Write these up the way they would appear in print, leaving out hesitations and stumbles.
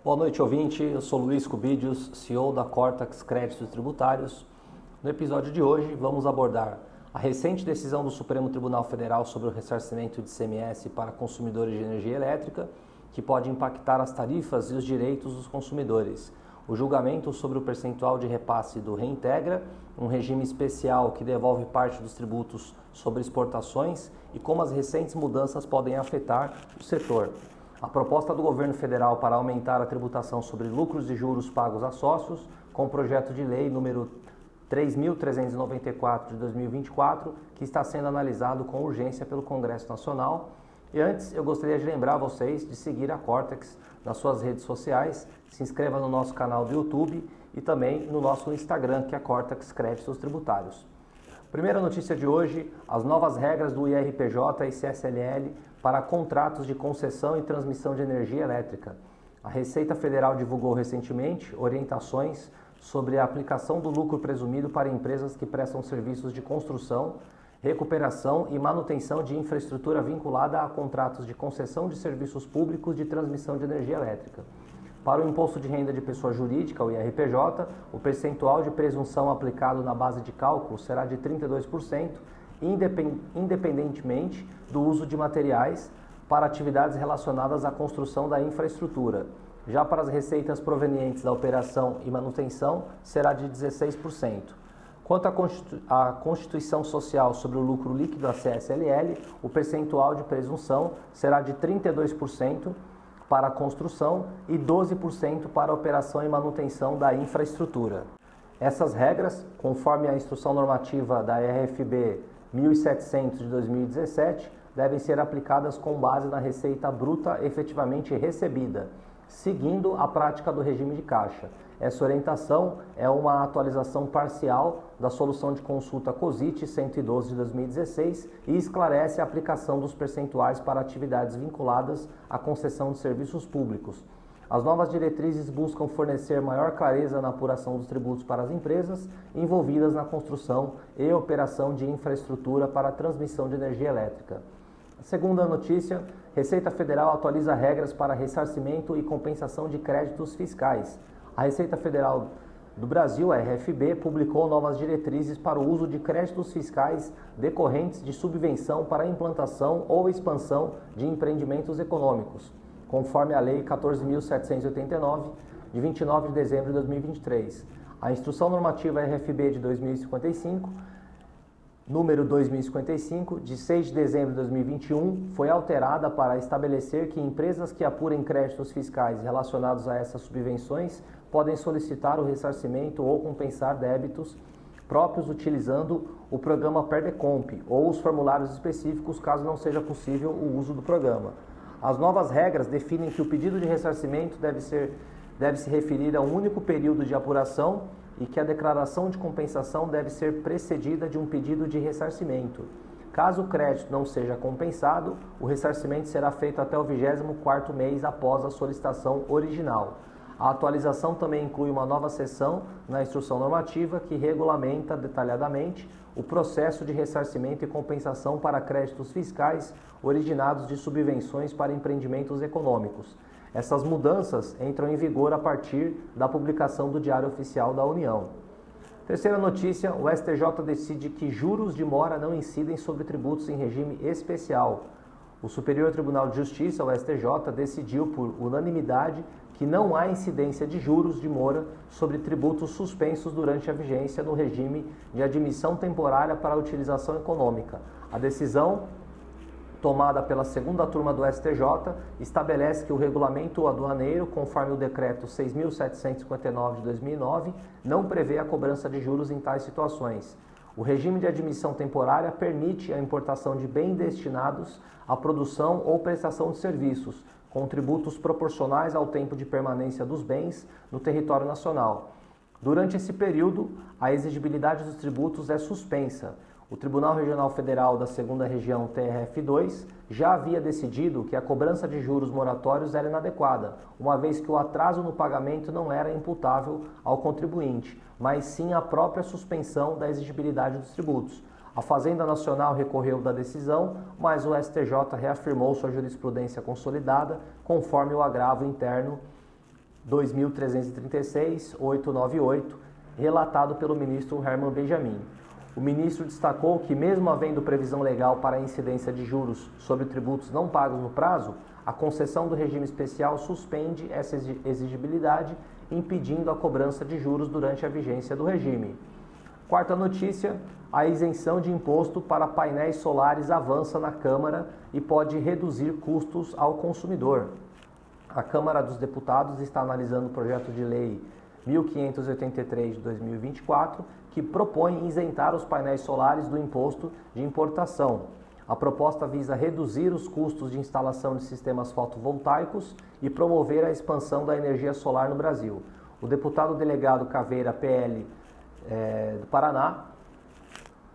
Boa noite, ouvinte. Eu sou Luiz Cubidius, CEO da Cortex Créditos Tributários. No episódio de hoje, vamos abordar a recente decisão do Supremo Tribunal Federal sobre o ressarcimento de ICMS para consumidores de energia elétrica, que pode impactar as tarifas e os direitos dos consumidores. O julgamento sobre o percentual de repasse do Reintegra, um regime especial que devolve parte dos tributos sobre exportações e como as recentes mudanças podem afetar o setor. A proposta do governo federal para aumentar a tributação sobre lucros e juros pagos a sócios, com o projeto de lei número 3.394 de 2024, que está sendo analisado com urgência pelo Congresso Nacional. E antes, eu gostaria de lembrar vocês de seguir a Cortex nas suas redes sociais, se inscreva no nosso canal do YouTube e também no nosso Instagram, que é Cortex Créditos Tributários. Primeira notícia de hoje, as novas regras do IRPJ e CSLL para contratos de concessão e transmissão de energia elétrica. A Receita Federal divulgou recentemente orientações sobre a aplicação do lucro presumido para empresas que prestam serviços de construção, recuperação e manutenção de infraestrutura vinculada a contratos de concessão de serviços públicos de transmissão de energia elétrica. Para o Imposto de Renda de Pessoa Jurídica, o IRPJ, o percentual de presunção aplicado na base de cálculo será de 32%, independentemente do uso de materiais para atividades relacionadas à construção da infraestrutura. Já para as receitas provenientes da operação e manutenção, será de 16%. Quanto à Constituição Social sobre o lucro líquido, a CSLL, o percentual de presunção será de 32% para a construção e 12% para a operação e manutenção da infraestrutura. Essas regras, conforme a Instrução Normativa da RFB 1700 de 2017, devem ser aplicadas com base na receita bruta efetivamente recebida, seguindo a prática do regime de caixa. Essa orientação é uma atualização parcial da solução de consulta COSIT 112 de 2016 e esclarece a aplicação dos percentuais para atividades vinculadas à concessão de serviços públicos. As novas diretrizes buscam fornecer maior clareza na apuração dos tributos para as empresas envolvidas na construção e operação de infraestrutura para a transmissão de energia elétrica. A segunda notícia, Receita Federal atualiza regras para ressarcimento e compensação de créditos fiscais. A Receita Federal do Brasil, a RFB, publicou novas diretrizes para o uso de créditos fiscais decorrentes de subvenção para a implantação ou expansão de empreendimentos econômicos, conforme a Lei 14.789, de 29 de dezembro de 2023. A Instrução Normativa RFB de 2055, número 2055, de 6 de dezembro de 2021, foi alterada para estabelecer que empresas que apurem créditos fiscais relacionados a essas subvenções podem solicitar o ressarcimento ou compensar débitos próprios utilizando o programa Perdecomp ou os formulários específicos, caso não seja possível o uso do programa. As novas regras definem que o pedido de ressarcimento deve se referir a um único período de apuração e que a declaração de compensação deve ser precedida de um pedido de ressarcimento. Caso o crédito não seja compensado, o ressarcimento será feito até o 24º mês após a solicitação original. A atualização também inclui uma nova seção na Instrução Normativa que regulamenta detalhadamente o processo de ressarcimento e compensação para créditos fiscais originados de subvenções para empreendimentos econômicos. Essas mudanças entram em vigor a partir da publicação do Diário Oficial da União. Terceira notícia, o STJ decide que juros de mora não incidem sobre tributos em regime especial. O Superior Tribunal de Justiça, o STJ, decidiu por unanimidade que não há incidência de juros de mora sobre tributos suspensos durante a vigência no regime de admissão temporária para a utilização econômica. A decisão, tomada pela segunda turma do STJ, estabelece que o regulamento aduaneiro, conforme o decreto 6.759 de 2009, não prevê a cobrança de juros em tais situações. O regime de admissão temporária permite a importação de bens destinados à produção ou prestação de serviços, com tributos proporcionais ao tempo de permanência dos bens no território nacional. Durante esse período, a exigibilidade dos tributos é suspensa. O Tribunal Regional Federal da 2ª Região TRF2 já havia decidido que a cobrança de juros moratórios era inadequada, uma vez que o atraso no pagamento não era imputável ao contribuinte, mas sim a própria suspensão da exigibilidade dos tributos. A Fazenda Nacional recorreu da decisão, mas o STJ reafirmou sua jurisprudência consolidada, conforme o agravo interno 2336-898, relatado pelo ministro Herman Benjamin. O ministro destacou que, mesmo havendo previsão legal para a incidência de juros sobre tributos não pagos no prazo, a concessão do regime especial suspende essa exigibilidade, impedindo a cobrança de juros durante a vigência do regime. Quarta notícia, a isenção de imposto para painéis solares avança na Câmara e pode reduzir custos ao consumidor. A Câmara dos Deputados está analisando o projeto de lei 1583 de 2024, que propõe isentar os painéis solares do imposto de importação. A proposta visa reduzir os custos de instalação de sistemas fotovoltaicos e promover a expansão da energia solar no Brasil. O deputado delegado Caveira, PL, do Paraná,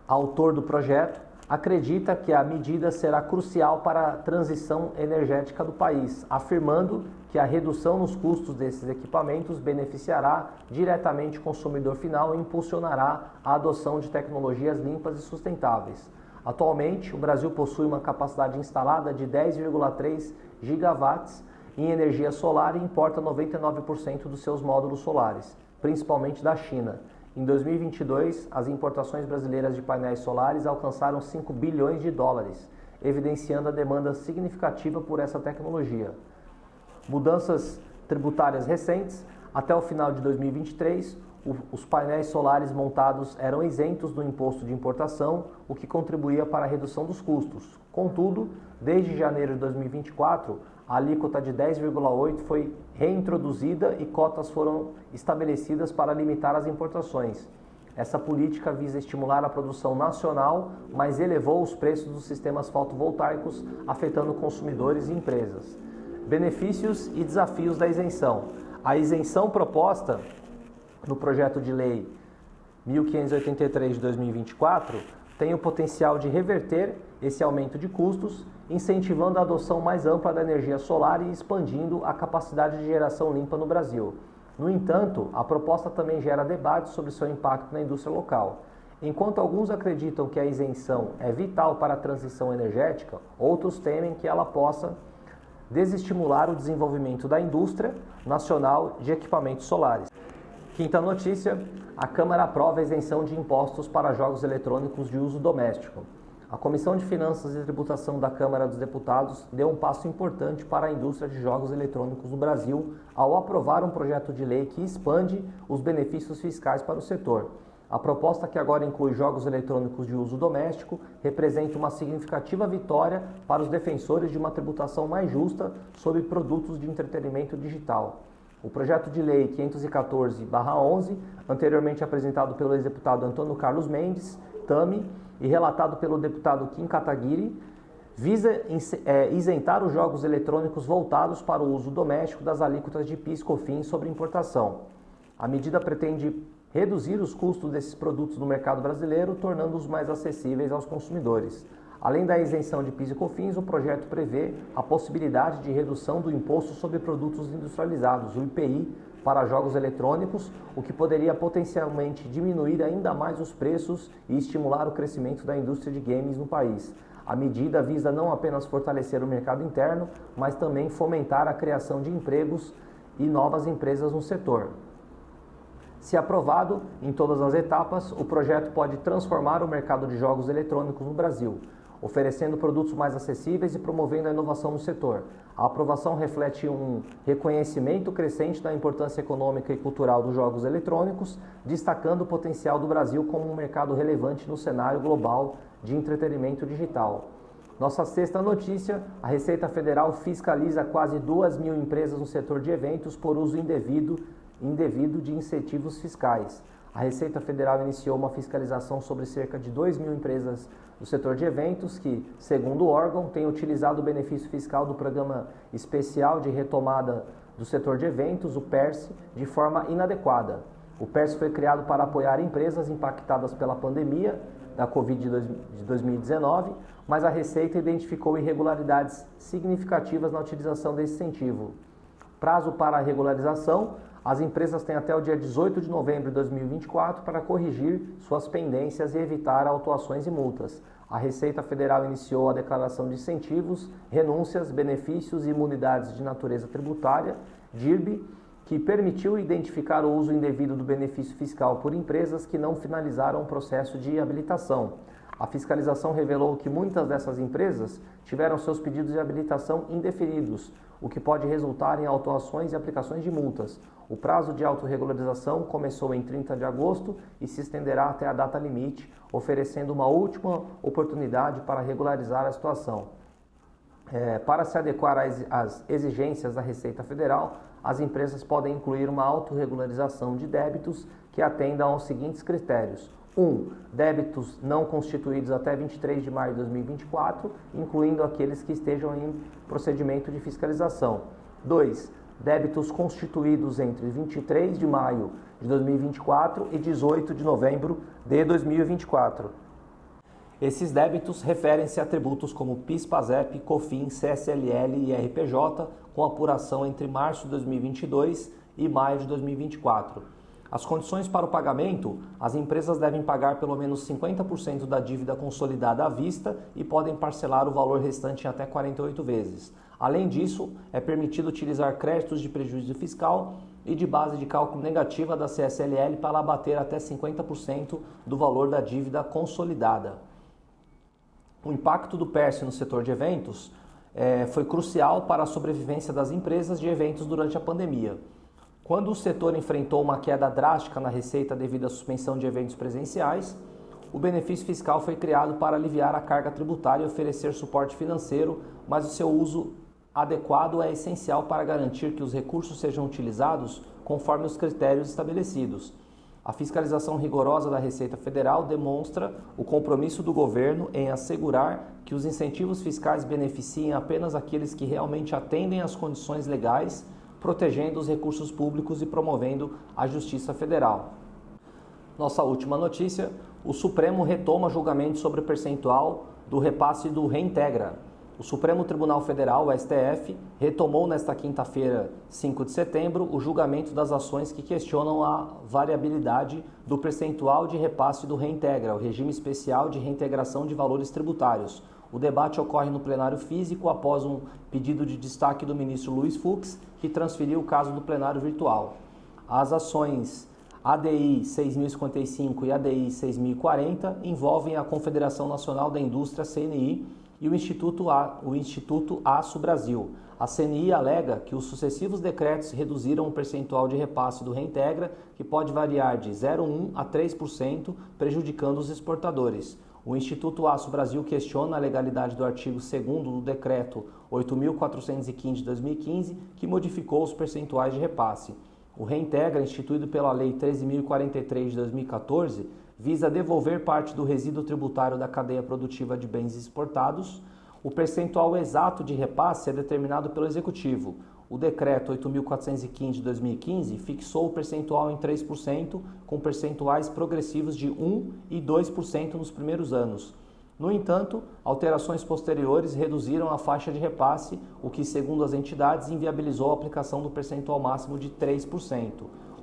autor do projeto, acredita que a medida será crucial para a transição energética do país, afirmando que a redução nos custos desses equipamentos beneficiará diretamente o consumidor final e impulsionará a adoção de tecnologias limpas e sustentáveis. Atualmente, o Brasil possui uma capacidade instalada de 10,3 gigawatts em energia solar e importa 99% dos seus módulos solares, principalmente da China. Em 2022, as importações brasileiras de painéis solares alcançaram 5 bilhões de dólares, evidenciando a demanda significativa por essa tecnologia. Mudanças tributárias recentes. Até o final de 2023, os painéis solares montados eram isentos do imposto de importação, o que contribuía para a redução dos custos. Contudo, desde janeiro de 2024, a alíquota de 10,8% foi reintroduzida e cotas foram estabelecidas para limitar as importações. Essa política visa estimular a produção nacional, mas elevou os preços dos sistemas fotovoltaicos, afetando consumidores e empresas. Benefícios e desafios da isenção. A isenção proposta no projeto de lei 1583 de 2024 tem o potencial de reverter esse aumento de custos, incentivando a adoção mais ampla da energia solar e expandindo a capacidade de geração limpa no Brasil. No entanto, a proposta também gera debate sobre seu impacto na indústria local. Enquanto alguns acreditam que a isenção é vital para a transição energética, outros temem que ela possa desestimular o desenvolvimento da indústria nacional de equipamentos solares. Quinta notícia, a Câmara aprova a isenção de impostos para jogos eletrônicos de uso doméstico. A Comissão de Finanças e Tributação da Câmara dos Deputados deu um passo importante para a indústria de jogos eletrônicos no Brasil ao aprovar um projeto de lei que expande os benefícios fiscais para o setor. A proposta, que agora inclui jogos eletrônicos de uso doméstico, representa uma significativa vitória para os defensores de uma tributação mais justa sobre produtos de entretenimento digital. O projeto de lei 514/11, anteriormente apresentado pelo ex-deputado Antônio Carlos Mendes, Tami, e relatado pelo deputado Kim Kataguiri, visa isentar os jogos eletrônicos voltados para o uso doméstico das alíquotas de PIS e COFINS sobre importação. A medida pretende reduzir os custos desses produtos no mercado brasileiro, tornando-os mais acessíveis aos consumidores. Além da isenção de PIS e COFINS, o projeto prevê a possibilidade de redução do Imposto sobre Produtos Industrializados, o IPI, para jogos eletrônicos, o que poderia potencialmente diminuir ainda mais os preços e estimular o crescimento da indústria de games no país. A medida visa não apenas fortalecer o mercado interno, mas também fomentar a criação de empregos e novas empresas no setor. Se aprovado em todas as etapas, o projeto pode transformar o mercado de jogos eletrônicos no Brasil, oferecendo produtos mais acessíveis e promovendo a inovação no setor. A aprovação reflete um reconhecimento crescente da importância econômica e cultural dos jogos eletrônicos, destacando o potencial do Brasil como um mercado relevante no cenário global de entretenimento digital. Nossa sexta notícia, a Receita Federal fiscaliza quase 2.000 empresas no setor de eventos por uso indevido de incentivos fiscais. A Receita Federal iniciou uma fiscalização sobre cerca de 2.000 empresas do setor de eventos que, segundo o órgão, têm utilizado o benefício fiscal do Programa Especial de Retomada do Setor de Eventos, o PERSE, de forma inadequada. O PERSE foi criado para apoiar empresas impactadas pela pandemia da Covid de 2019, mas a Receita identificou irregularidades significativas na utilização desse incentivo. Prazo para a regularização: as empresas têm até o dia 18 de novembro de 2024 para corrigir suas pendências e evitar autuações e multas. A Receita Federal iniciou a declaração de incentivos, renúncias, benefícios e imunidades de natureza tributária, DIRB, que permitiu identificar o uso indevido do benefício fiscal por empresas que não finalizaram o processo de habilitação. A fiscalização revelou que muitas dessas empresas tiveram seus pedidos de habilitação indeferidos, o que pode resultar em autuações e aplicações de multas. O prazo de autorregularização começou em 30 de agosto e se estenderá até a data limite, oferecendo uma última oportunidade para regularizar a situação. Para se adequar às exigências da Receita Federal, as empresas podem incluir uma autorregularização de débitos que atendam aos seguintes critérios. 1. Débitos não constituídos até 23 de maio de 2024, incluindo aqueles que estejam em procedimento de fiscalização. 2. Débitos constituídos entre 23 de maio de 2024 e 18 de novembro de 2024. Esses débitos referem-se a tributos como PIS, PASEP, COFINS, CSLL e RPJ, com apuração entre março de 2022 e maio de 2024. As condições para o pagamento: as empresas devem pagar pelo menos 50% da dívida consolidada à vista e podem parcelar o valor restante em até 48 vezes. Além disso, é permitido utilizar créditos de prejuízo fiscal e de base de cálculo negativa da CSLL para abater até 50% do valor da dívida consolidada. O impacto do PERSE no setor de eventos foi crucial para a sobrevivência das empresas de eventos durante a pandemia. Quando o setor enfrentou uma queda drástica na receita devido à suspensão de eventos presenciais, o benefício fiscal foi criado para aliviar a carga tributária e oferecer suporte financeiro, mas o seu uso adequado é essencial para garantir que os recursos sejam utilizados conforme os critérios estabelecidos. A fiscalização rigorosa da Receita Federal demonstra o compromisso do governo em assegurar que os incentivos fiscais beneficiem apenas aqueles que realmente atendem às condições legais, protegendo os recursos públicos e promovendo a Justiça Federal. Nossa última notícia: o Supremo retoma julgamento sobre o percentual do repasse do Reintegra. O Supremo Tribunal Federal, o STF, retomou nesta quinta-feira, 5 de setembro, o julgamento das ações que questionam a variabilidade do percentual de repasse do Reintegra, o regime especial de reintegração de valores tributários. O debate ocorre no plenário físico após um pedido de destaque do ministro Luiz Fux, que transferiu o caso do plenário virtual. As ações ADI 6.055 e ADI 6.040 envolvem a Confederação Nacional da Indústria, CNI, e o Instituto Aço Brasil. A CNI alega que os sucessivos decretos reduziram o percentual de repasse do Reintegra, que pode variar de 0,1% a 3%, prejudicando os exportadores. O Instituto Aço Brasil questiona a legalidade do artigo 2º do Decreto 8.415 de 2015, que modificou os percentuais de repasse. O Reintegra, instituído pela Lei 13.043 de 2014, visa devolver parte do resíduo tributário da cadeia produtiva de bens exportados. O percentual exato de repasse é determinado pelo Executivo. O Decreto 8.415 de 2015 fixou o percentual em 3%, com percentuais progressivos de 1% e 2% nos primeiros anos. No entanto, alterações posteriores reduziram a faixa de repasse, o que, segundo as entidades, inviabilizou a aplicação do percentual máximo de 3%.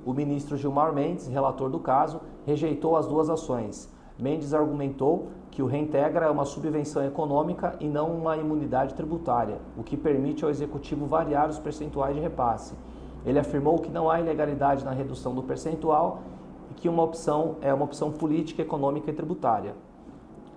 O ministro Gilmar Mendes, relator do caso, rejeitou as duas ações. Mendes argumentou que o Reintegra é uma subvenção econômica e não uma imunidade tributária, o que permite ao Executivo variar os percentuais de repasse. Ele afirmou que não há ilegalidade na redução do percentual e que é uma opção política, econômica e tributária.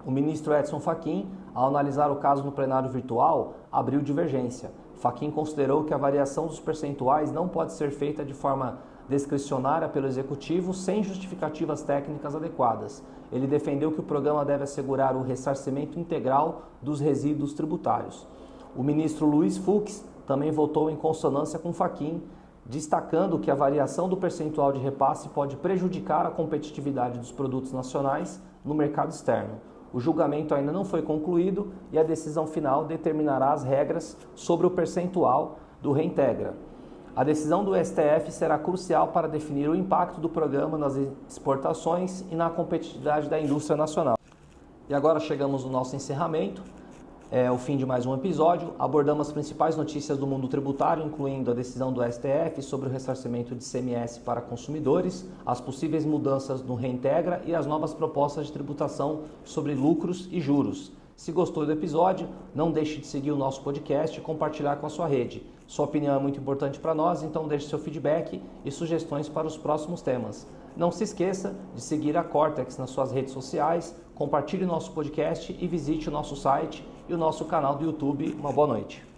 O ministro Edson Fachin, ao analisar o caso no plenário virtual, abriu divergência. Fachin considerou que a variação dos percentuais não pode ser feita de forma discricionária pelo Executivo sem justificativas técnicas adequadas. Ele defendeu que o programa deve assegurar o ressarcimento integral dos resíduos tributários. O ministro Luiz Fux também votou em consonância com Fachin, destacando que a variação do percentual de repasse pode prejudicar a competitividade dos produtos nacionais no mercado externo. O julgamento ainda não foi concluído e a decisão final determinará as regras sobre o percentual do Reintegra. A decisão do STF será crucial para definir o impacto do programa nas exportações e na competitividade da indústria nacional. E agora chegamos no nosso encerramento, o fim de mais um episódio. Abordamos as principais notícias do mundo tributário, incluindo a decisão do STF sobre o ressarcimento de ICMS para consumidores, as possíveis mudanças no Reintegra e as novas propostas de tributação sobre lucros e juros. Se gostou do episódio, não deixe de seguir o nosso podcast e compartilhar com a sua rede. Sua opinião é muito importante para nós, então deixe seu feedback e sugestões para os próximos temas. Não se esqueça de seguir a Cortex nas suas redes sociais, compartilhe nosso podcast e visite o nosso site e o nosso canal do YouTube. Uma boa noite.